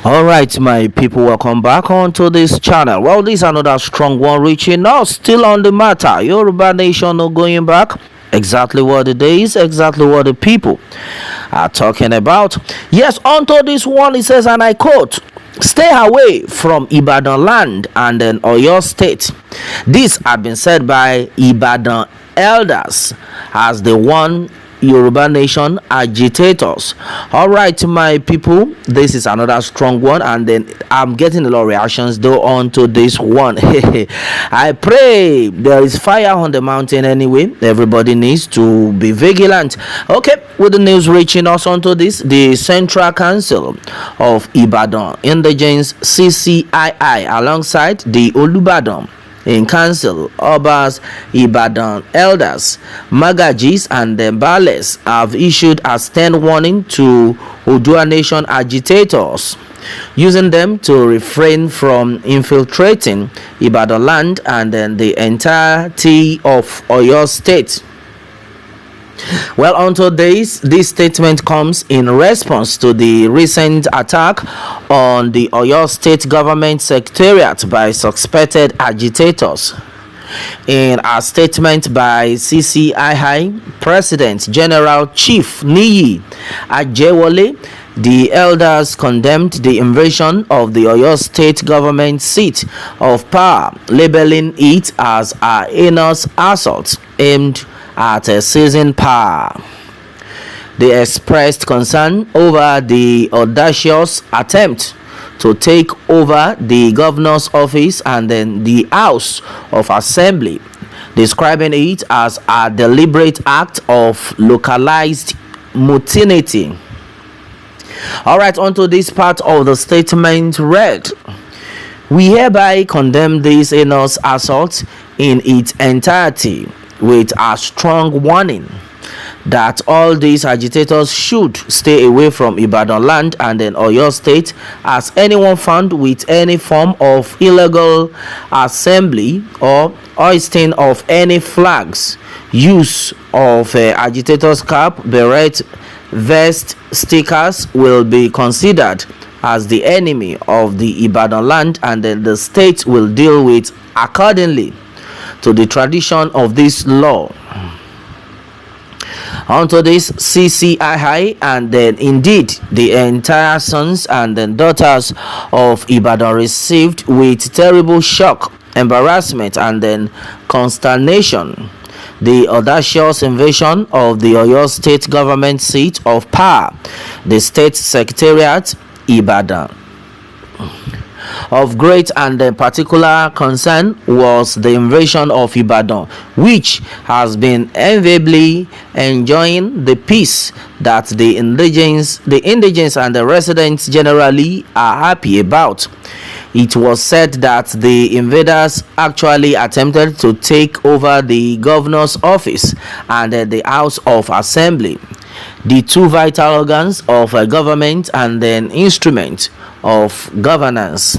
All right, my people, welcome back onto this channel. Well, this is another strong one reaching us, still on the matter. Yoruba Nation no going back. Exactly what it is, exactly what the people are talking about. Yes, onto this one, it says, and I quote, "Stay away from Ibadan land and then Oyo State." This had been said by Ibadan elders as the one Yoruba Nation agitators. All right, my people, this is another strong one, and then I'm getting a lot of reactions though onto this one. I pray there is fire on the mountain anyway. Everybody needs to be vigilant. Okay, with the news reaching us onto this, the Central Council of Ibadan Indigenes CCII alongside the Olubadan in council, Obas, Ibadan elders, Magajis and the Bales have issued a stern warning to Odua Nation agitators, using them to refrain from infiltrating Ibadan land and then the entirety of Oyo State. Well, onto this statement comes in response to the recent attack on the Oyo State Government Secretariat by suspected agitators. In a statement by CCII President General Chief Niyi Ajewole, the elders condemned the invasion of the Oyo State government seat of power, labeling it as a heinous assault aimed at seizing power. They expressed concern over the audacious attempt to take over the governor's office and then the House of Assembly, describing it as a deliberate act of localized mutiny. All right, onto this part of the statement read, "We hereby condemn this heinous assault in its entirety, with a strong warning that all these agitators should stay away from Ibadan land and then Oyo State, as anyone found with any form of illegal assembly or hoisting of any flags, use of agitators cap, beret, vest, stickers will be considered as the enemy of the Ibadan land, and then the state will deal with accordingly to the tradition of this law." Onto this CCII, and then indeed the entire sons and then daughters of Ibadan received with terrible shock, embarrassment and then consternation the audacious invasion of the Oyo State government seat of power, the state secretariat, Ibadan. Of great and particular concern was the invasion of Ibadan, which has been enviably enjoying the peace that the indigenes and the residents generally are happy about. It was said that the invaders actually attempted to take over the governor's office and the House of Assembly, the two vital organs of a government and an instrument of governance.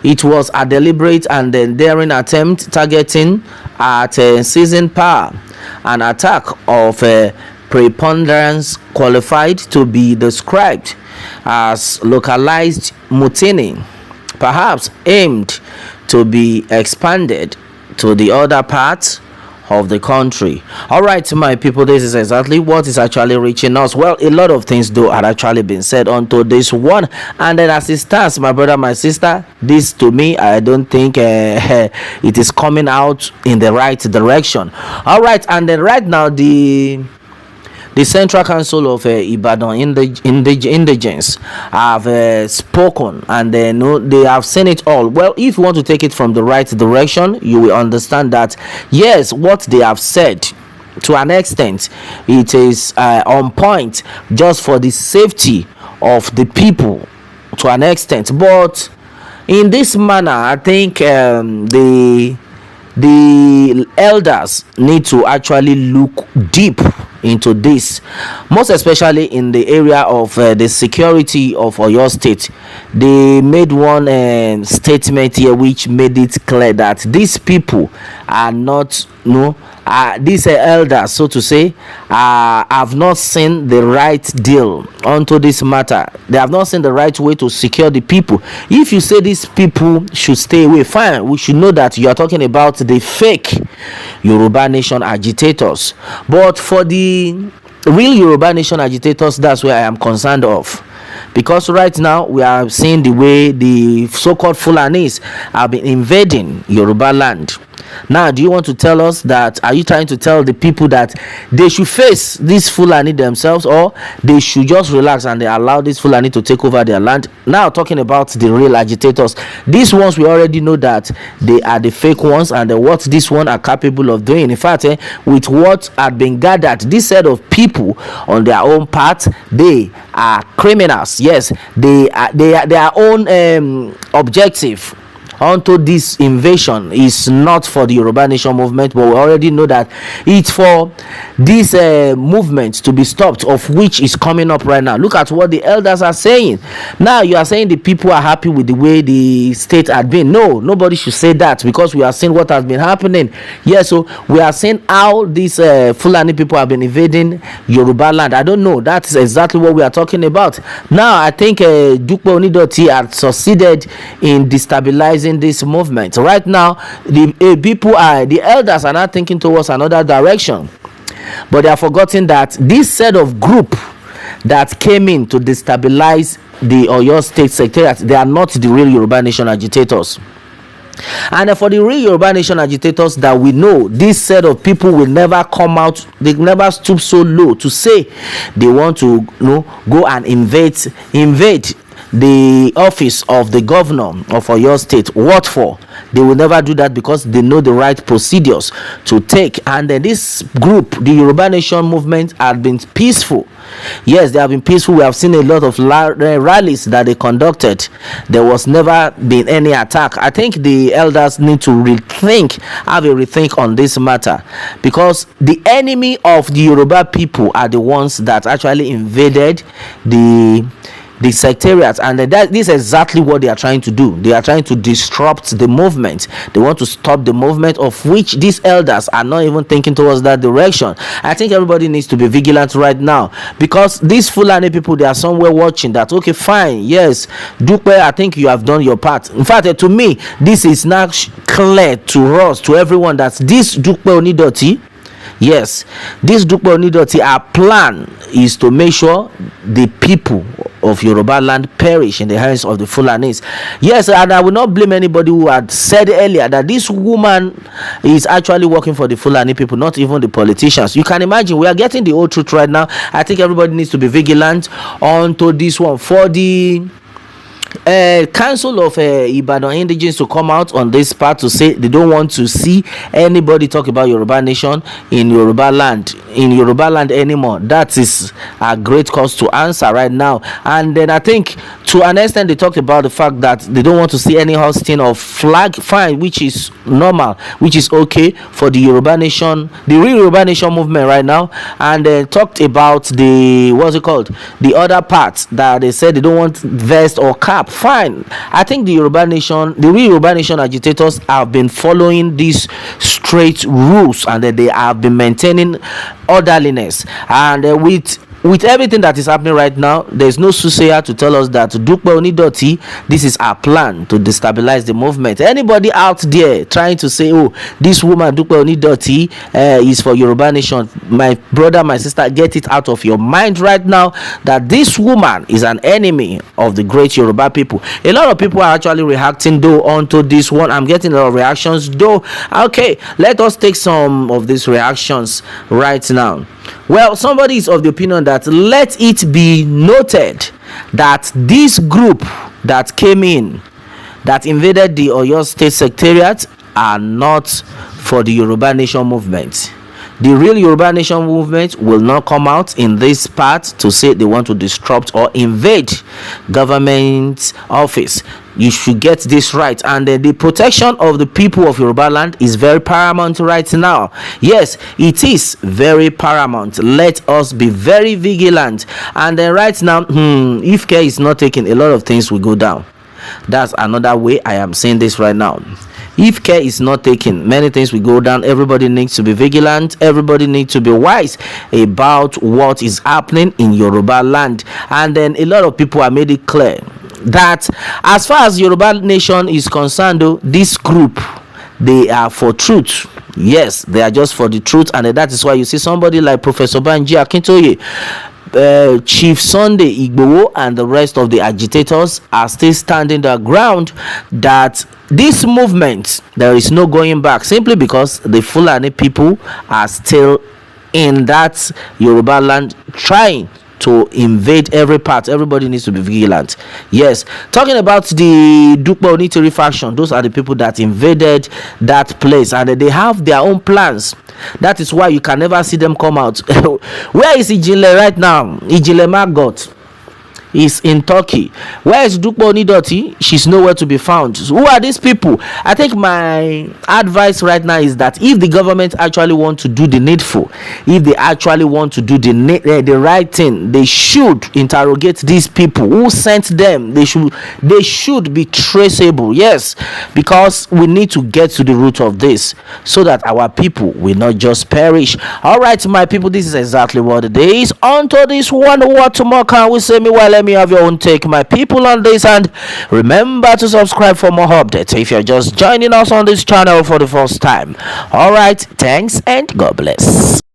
It was a deliberate and daring attempt targeting at seizing power, an attack of preponderance qualified to be described as localized mutiny, perhaps aimed to be expanded to the other parts of the country. All right, my people, this is exactly what is actually reaching us. Well, a lot of things though had actually been said onto this one, and then as it stands, my brother, my sister, this to me, I don't think it is coming out in the right direction. All right, and then right now the Central Council of Ibadan Indigenes have spoken, and they have seen it all. Well, if you want to take it from the right direction, you will understand that yes, what they have said, to an extent, it is on point just for the safety of the people to an extent. But in this manner, I think the elders need to actually look deep into this, most especially in the area of the security of Oyo State. They made one statement here which made it clear that these people are not these elders, so to say, have not seen the right deal onto this matter. They have not seen the right way to secure the people. If you say these people should stay away, fine, we should know that you are talking about the fake Yoruba Nation agitators. But for the real Yoruba Nation agitators, that's where I am concerned of. Because right now we are seeing the way the so-called Fulanis have been invading Yoruba land. Now, do you want to tell us that, are you trying to tell the people that they should face this Fulani themselves, or they should just relax and they allow this Fulani to take over their land? Now, talking about the real agitators, these ones we already know that they are the fake ones, and what these ones are capable of doing. In fact, with what had been gathered, this set of people on their own part, they are criminals. Yes, they are their own objective onto this invasion is not for the Yoruba Nation movement, but we already know that it's for this movement to be stopped, of which is coming up right now. Look at what the elders are saying. Now you are saying the people are happy with the way the state had been. No, nobody should say that, because we are seeing what has been happening. Yes, so we are seeing how these Fulani people have been invading Yoruba land. I don't know, that is exactly what we are talking about. Now I think Dupe Onitiri had succeeded in destabilizing this movement. Right now the the elders are not thinking towards another direction, but they are forgetting that this set of group that came in to destabilize the Oyo State Secretariat, they are not the real Yoruba Nation agitators. And for the real Yoruba Nation agitators that we know, this set of people will never come out, they never stoop so low to say they want to go and invade the office of the governor of Oyo State. What for? They will never do that, because they know the right procedures to take. And then this group, the Yoruba Nation movement, had been peaceful. Yes, they have been peaceful. We have seen a lot of rallies that they conducted. There was never been any attack. I think the elders need to have a rethink on this matter, because the enemy of the Yoruba people are the ones that actually invaded the secretariat, and this is exactly what they are trying to do. They are trying to disrupt the movement. They want to stop the movement, of which these elders are not even thinking towards that direction. I think everybody needs to be vigilant right now, because these Fulani people, they are somewhere watching that. Okay, fine, yes, Dupe, I think you have done your part. In fact, to me, this is now clear to us, to everyone, that this Dupe Onitiri, yes, this Dupe Onitiri, our plan is to make sure the people of Yoruba land perish in the hands of the Fulanis. Yes, and I will not blame anybody who had said earlier that this woman is actually working for the Fulani people, not even the politicians. You can imagine, we are getting the whole truth right now. I think everybody needs to be vigilant onto this one. For the Council of Ibadan indigenes to come out on this part to say they don't want to see anybody talk about Yoruba Nation in Yoruba land anymore. That is a great cause to answer right now. And then I think to an extent they talked about the fact that they don't want to see any hosting of flag, fine, which is normal, which is okay for the Yoruba Nation, the real Yoruba Nation movement right now. And they talked about the the other parts that they said they don't want vest or cap. Fine, I think the real Yoruba Nation agitators have been following these straight rules, and that they have been maintaining orderliness. And with everything that is happening right now, there's no soothsayer to tell us that Dupe Onitiri, this is our plan to destabilize the movement. Anybody out there trying to say, oh, this woman Dupe Onitiri is for Yoruba Nation, my brother, my sister, get it out of your mind right now, that this woman is an enemy of the great Yoruba people. A lot of people are actually reacting though onto this one. I'm getting a lot of reactions though. Okay, let us take some of these reactions right now. Well, somebody is of the opinion that let it be noted that this group that came in, that invaded the Oyo State Secretariat, are not for the Yoruba Nation movement. The real Yoruba Nation movement will not come out in this part to say they want to disrupt or invade government office. You should get this right. And the protection of the people of Yoruba land is very paramount right now. Yes, it is very paramount. Let us be very vigilant. And then right now, if care is not taken, a lot of things will go down. That's another way I am saying this right now. If care is not taken, many things will go down. Everybody needs to be vigilant. Everybody needs to be wise about what is happening in Yoruba land. And then a lot of people have made it clear that as far as Yoruba nation is concerned, though, this group, they are for truth. Yes, they are just for the truth. And that is why you see somebody like Professor Banji Akintoye, Chief Sunday Igboho, and the rest of the agitators are still standing their ground that this movement, there is no going back, simply because the Fulani people are still in that Yoruba land trying to invade every part. Everybody needs to be vigilant. Yes, talking about the Dupe Onitiri faction, those are the people that invaded that place, and they have their own plans. That is why you can never see them come out. Where is Ijile right now? Ijile Magot is in Turkey. Where is Dupe Onidoti? She's nowhere to be found. So who are these people? I think my advice right now is that if the government actually want to do the needful, if they actually want to do the right thing, they should interrogate these people who sent them. They should be traceable. Yes, because we need to get to the root of this so that our people will not just perish. All right, my people, this is exactly what it is. Onto this one, what more can we say? Let me have your own take, my people, on this, and remember to subscribe for more updates if you're just joining us on this channel for the first time. All right, thanks and God bless.